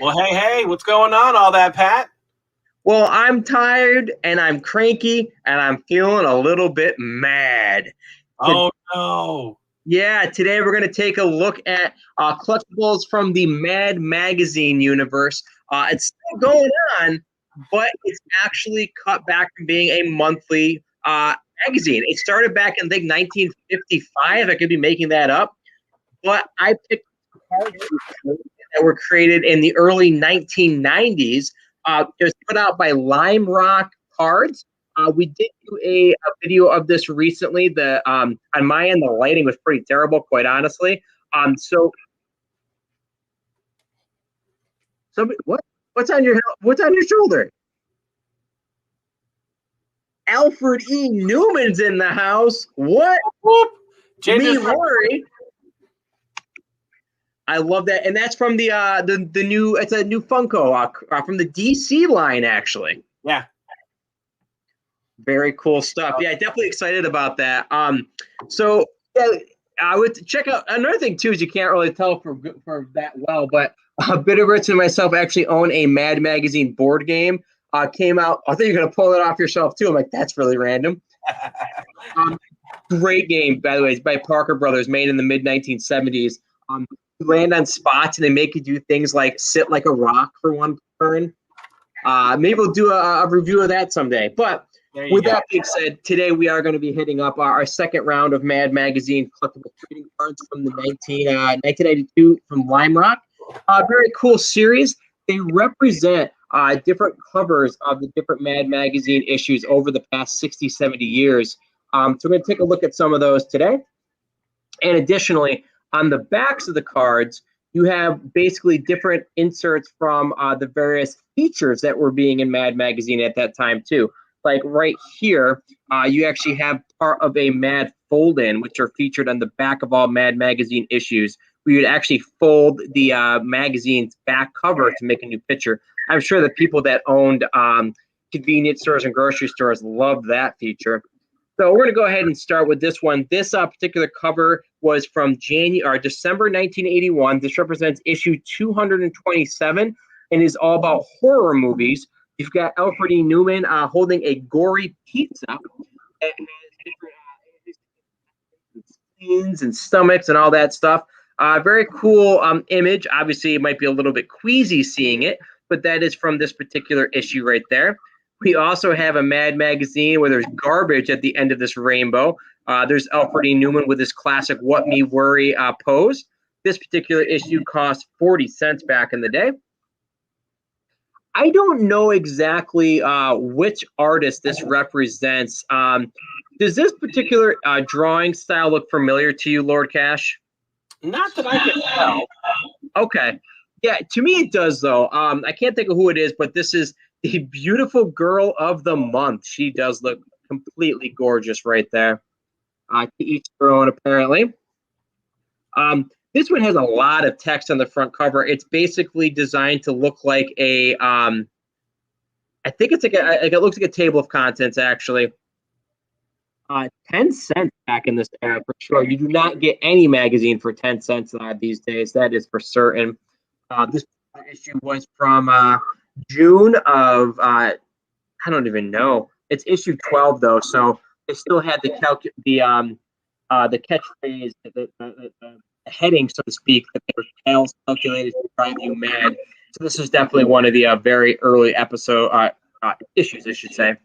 Well, hey, what's going on? All that, Pat? Well, I'm tired and I'm cranky and I'm feeling a little bit mad. To- Oh no. Today we're going to take a look at collectibles from the Mad Magazine universe. It's still going on, but it's actually cut back from being a monthly magazine. It started back in, I think, 1955. I could be making that up, but I picked cards that were created in the early 1990s. It was put out by Lime Rock Cards. We did do a video of this recently. On my end, the lighting was pretty terrible, quite honestly. Somebody, what's on your shoulder? Alfred E. Newman's in the house. What? Whoop. Me worry. I love that, and that's from the new. It's a new Funko from the DC line, actually. Yeah. Very cool stuff. Yeah, definitely excited about that. So yeah, I would check out another thing too. Is you can't really tell for that well, but Bitterberts and myself actually own a Mad Magazine board game. Came out. I thought you were gonna pull it off yourself too. I'm like, that's really random. Great game, by the way. It's by Parker Brothers, made in the mid 1970s. You land on spots and they make you do things like sit like a rock for one turn. Maybe we'll do a review of that someday. But with that being said, today we are going to be hitting up our second round of Mad Magazine collectible trading cards from the 1992 from Lime Rock. Very cool series. They represent different covers of the different Mad Magazine issues over the past 60, 70 years. So we're going to take a look at some of those today. And additionally, on the backs of the cards, you have basically different inserts from the various features that were being in Mad Magazine at that time, too. Like right here, you actually have part of a Mad fold-in, which are featured on the back of all Mad Magazine issues. We would actually fold the magazine's back cover to make a new picture. I'm sure the people that owned convenience stores and grocery stores loved that feature. So we're going to go ahead and start with this one. This particular cover was from December 1981. This represents issue 227 and is all about horror movies. You've got Alfred E. Newman holding a gory pizza that has different scenes and stomachs and all that stuff. Very cool image. Obviously, it might be a little bit queasy seeing it, but that is from this particular issue right there. We also have a Mad Magazine where there's garbage at the end of this rainbow. There's Alfred E. Newman with his classic "What Me Worry" pose. This particular issue cost 40 cents back in the day. I don't know exactly which artist this represents. Does this particular drawing style look familiar to you, Lord Cash? Not that I can tell. Okay. Yeah, to me it does, though. I can't think of who it is, but this is the beautiful girl of the month. She does look completely gorgeous right there. To each their own, apparently. This one has a lot of text on the front cover. It's basically designed to look like a, I think it's like it looks like a table of contents, actually. 10 cents back in this era for sure. You do not get any magazine for 10 cents these days. That is for certain. This issue was from June of, I don't even know. It's issue 12 though, so they still had the catchphrase, the heading, so to speak, that they were tales calculated to drive you mad. So this is definitely one of the very early issues, I should say.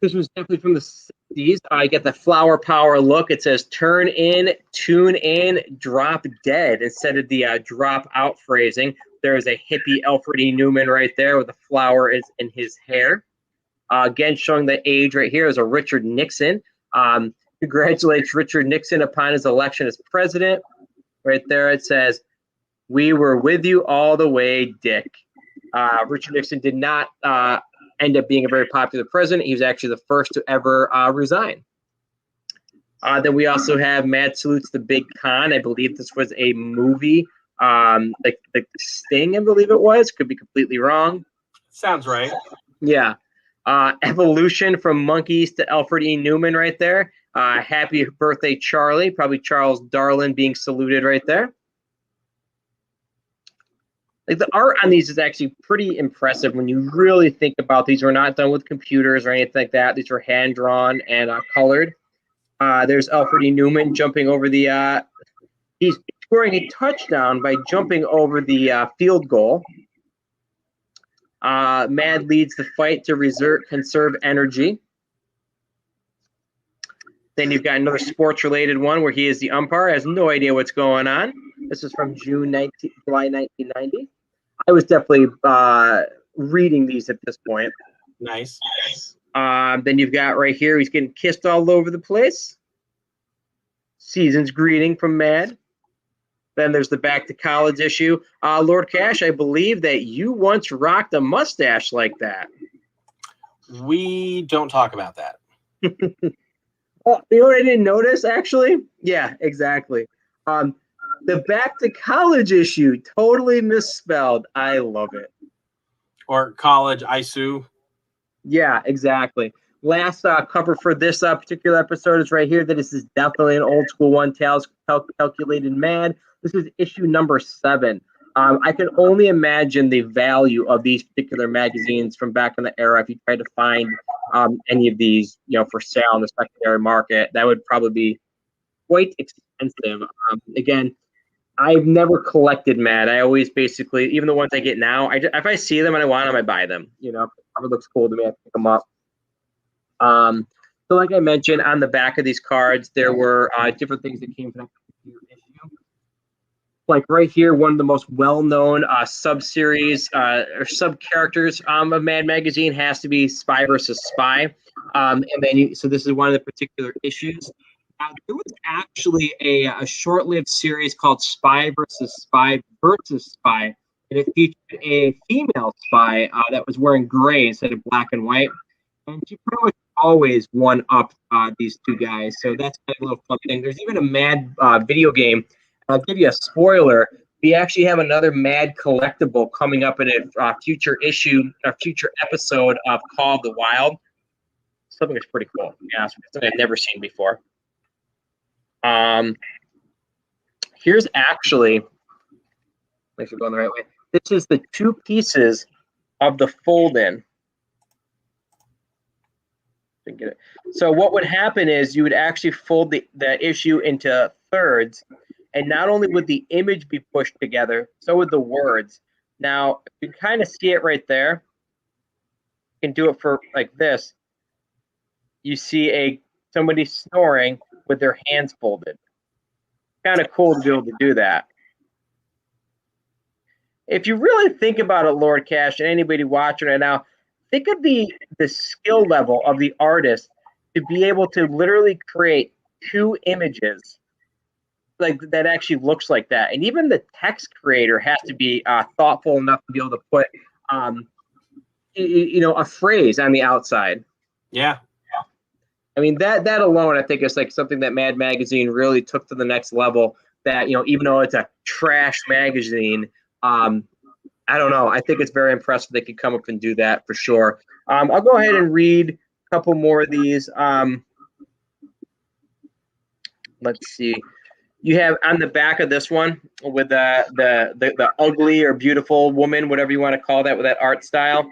This was definitely from the 60s. I get the flower power look. It says turn in, tune in, drop dead instead of the drop out phrasing. There is a hippie Alfred E. Newman right there with the flower is in his hair. Again, showing the age right here is a Richard Nixon. Congratulates Richard Nixon upon his election as president. Right there it says, "We were with you all the way, Dick." Richard Nixon did not end up being a very popular president. He was actually the first to ever resign. Then we also have Mad Salutes the Big Con. I believe this was a movie, like Sting, I believe it was. Could be completely wrong. Sounds right. Yeah. Evolution from monkeys to Alfred E. Newman right there. Happy birthday, Charlie. Probably Charles Darwin being saluted right there. Like the art on these is actually pretty impressive when you really think about these. Were not done with computers or anything like that. These were hand drawn and colored. There's Alfred E. Newman jumping over the. He's scoring a touchdown by jumping over the field goal. Mad leads the fight to conserve energy. Then you've got another sports-related one where he is the umpire, has no idea what's going on. This is from July 1990. I was definitely reading these at this point. Nice. Then you've got right here, he's getting kissed all over the place. Season's greeting from Mad. Then there's the back to college issue. Lord Cash, I believe that you once rocked a mustache like that. We don't talk about that. Oh, you know what I didn't notice, actually? Yeah, exactly. The back to college issue, totally misspelled. I love it. Or college ISU. Yeah, exactly. Last cover for this particular episode is right here. This is definitely an old school one. Tales Calculated Mad. This is issue number 7. I can only imagine the value of these particular magazines from back in the era. If you tried to find any of these, for sale in the secondary market, that would probably be quite expensive. Again, I've never collected Mad. I always basically, even the ones I get now, if I see them and I want them, I buy them. If it probably looks cool to me, I pick them up. So like I mentioned, on the back of these cards, there were different things that came from that particular issue. Like right here, one of the most well-known sub-series or sub-characters of Mad Magazine has to be Spy versus Spy. And then, so this is one of the particular issues. There was actually a short-lived series called Spy versus Spy versus Spy, and it featured a female spy that was wearing gray instead of black and white, and she pretty much always won up these two guys. So that's kind of a little fun thing. There's even a Mad video game. I'll give you a spoiler. We actually have another Mad collectible coming up in a future issue, a future episode of Call of the Wild. Something that's pretty cool. Yeah, something I've never seen before. Here's actually, make sure we're going the right way. This is the 2 pieces of the fold-in. So what would happen is you would actually fold the issue into thirds, and not only would the image be pushed together, so would the words. Now, you can kind of see it right there. You can do it for like this. You see somebody snoring with their hands folded. Kind of cool to be able to do that. If you really think about it, Lord Cash, and anybody watching right now, think of the skill level of the artist to be able to literally create 2 images like that actually looks like that. And even the text creator has to be thoughtful enough to be able to put a phrase on the outside. Yeah. I mean, that alone, I think, is like something that Mad Magazine really took to the next level. That, even though it's a trash magazine, I don't know. I think it's very impressive they could come up and do that for sure. I'll go ahead and read a couple more of these. Let's see. You have on the back of this one with the ugly or beautiful woman, whatever you want to call that, with that art style.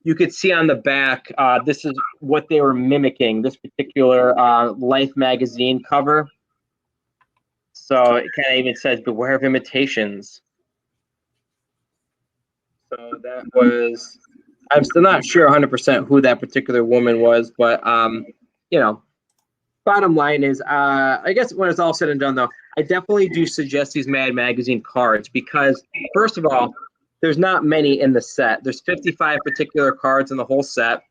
You could see on the back, this is what they were mimicking, this particular Life magazine cover. So it kind of even says, beware of imitations. So that was, I'm still not sure 100% who that particular woman was, but, bottom line is, I guess when it's all said and done, though, I definitely do suggest these Mad Magazine cards because, first of all, there's not many in the set. There's 55 particular cards in the whole set.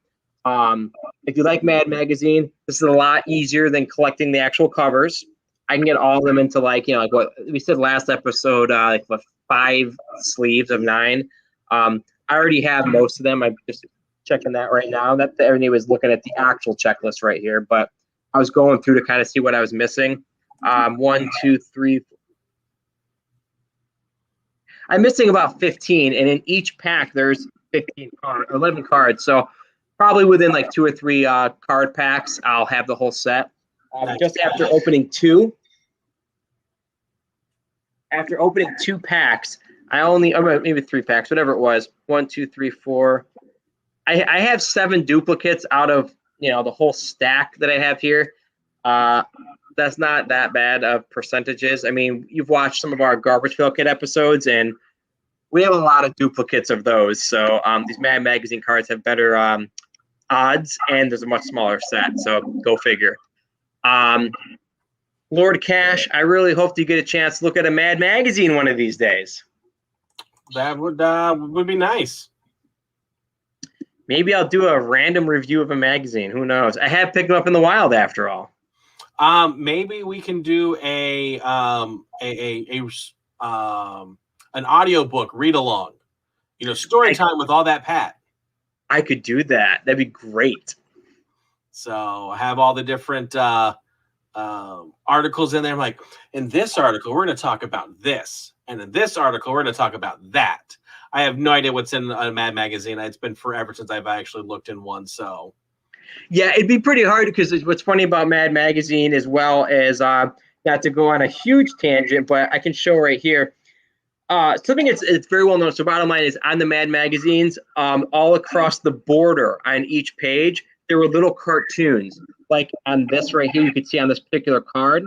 If you like Mad Magazine, this is a lot easier than collecting the actual covers. I can get all of them into like what we said last episode, like 5 sleeves of 9. I already have most of them. I'm just checking that right now. That everybody was looking at the actual checklist right here, but I was going through to kind of see what I was missing. 1, 2, 3. I'm missing about 15, and in each pack there's 11 cards. So probably within like 2 or 3 card packs, I'll have the whole set. Just after opening 2 packs, Maybe 3 packs, whatever it was. 1, 2, 3, 4. I have 7 duplicates out of the whole stack that I have here. That's not that bad of percentages. I mean, you've watched some of our Garbage Pail Kid episodes, and we have a lot of duplicates of those. So these Mad Magazine cards have better odds, and there's a much smaller set. So go figure. Lord Cash, I really hope you get a chance to look at a Mad Magazine one of these days. That would be nice. Maybe I'll do a random review of a magazine. Who knows? I have picked them up in the wild after all. Maybe we can do an audiobook read along. Story time with all that Pat. I could do that. That'd be great. So I have all the different articles in there. I'm like, in this article, we're going to talk about this. And in this article, we're going to talk about that. I have no idea what's in a Mad Magazine. It's been forever since I've actually looked in one. So, yeah, it'd be pretty hard because what's funny about Mad Magazine, as well as not to go on a huge tangent, but I can show right here. Something it's very well known. So bottom line is, on the Mad Magazines, all across the border on each page, there were little cartoons. Like on this right here, you can see on this particular card.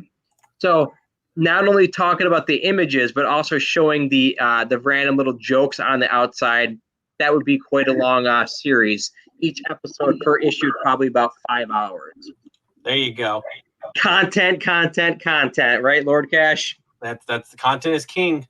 So not only talking about the images, but also showing the random little jokes on the outside. That would be quite a long series. Each episode per issue, probably about 5 hours. There you go. Content, right, Lord Cash? That's the content is king.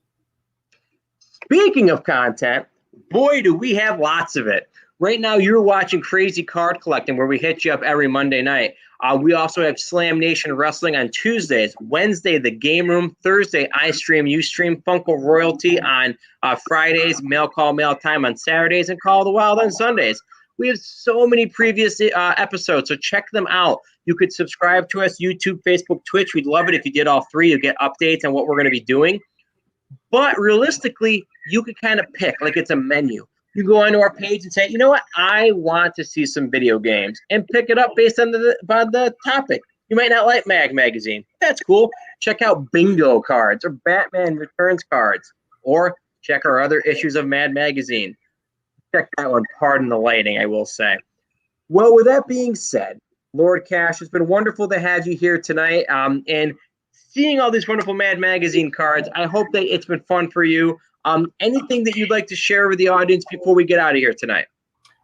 Speaking of content, boy, do we have lots of it. Right now, you're watching Crazy Card Collecting, where we hit you up every Monday night. We also have Slam Nation Wrestling on Tuesdays, Wednesday, The Game Room, Thursday, I Stream, You Stream, Funko Royalty on Fridays, Mail Call, Mail Time on Saturdays, and Call of the Wild on Sundays. We have so many previous episodes, so check them out. You could subscribe to us, YouTube, Facebook, Twitch. We'd love it if you did all 3. You get updates on what we're going to be doing. But realistically, you could kind of pick, like it's a menu. You go onto our page and say, you know what, I want to see some video games, and pick it up based on the topic. You might not like Mag Magazine. That's cool. Check out Bingo cards or Batman Returns cards, or check our other issues of Mad Magazine. Check that one. Pardon the lighting, I will say. Well, with that being said, Lord Cash, it's been wonderful to have you here tonight. And seeing all these wonderful Mad Magazine cards, I hope that it's been fun for you. Anything that you'd like to share with the audience before we get out of here tonight?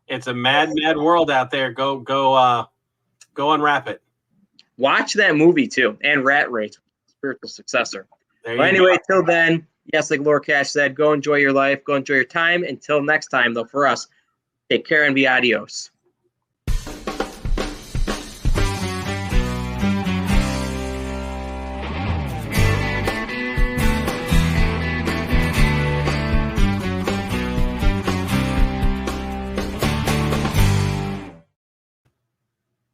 It's a mad world out there. Go unwrap it. Watch that movie too, and Rat Race, spiritual successor. There But you anyway, go. till then, yes, like Lord Cash said, go enjoy your life, go enjoy your time. Until next time, though, for us, take care and be adios.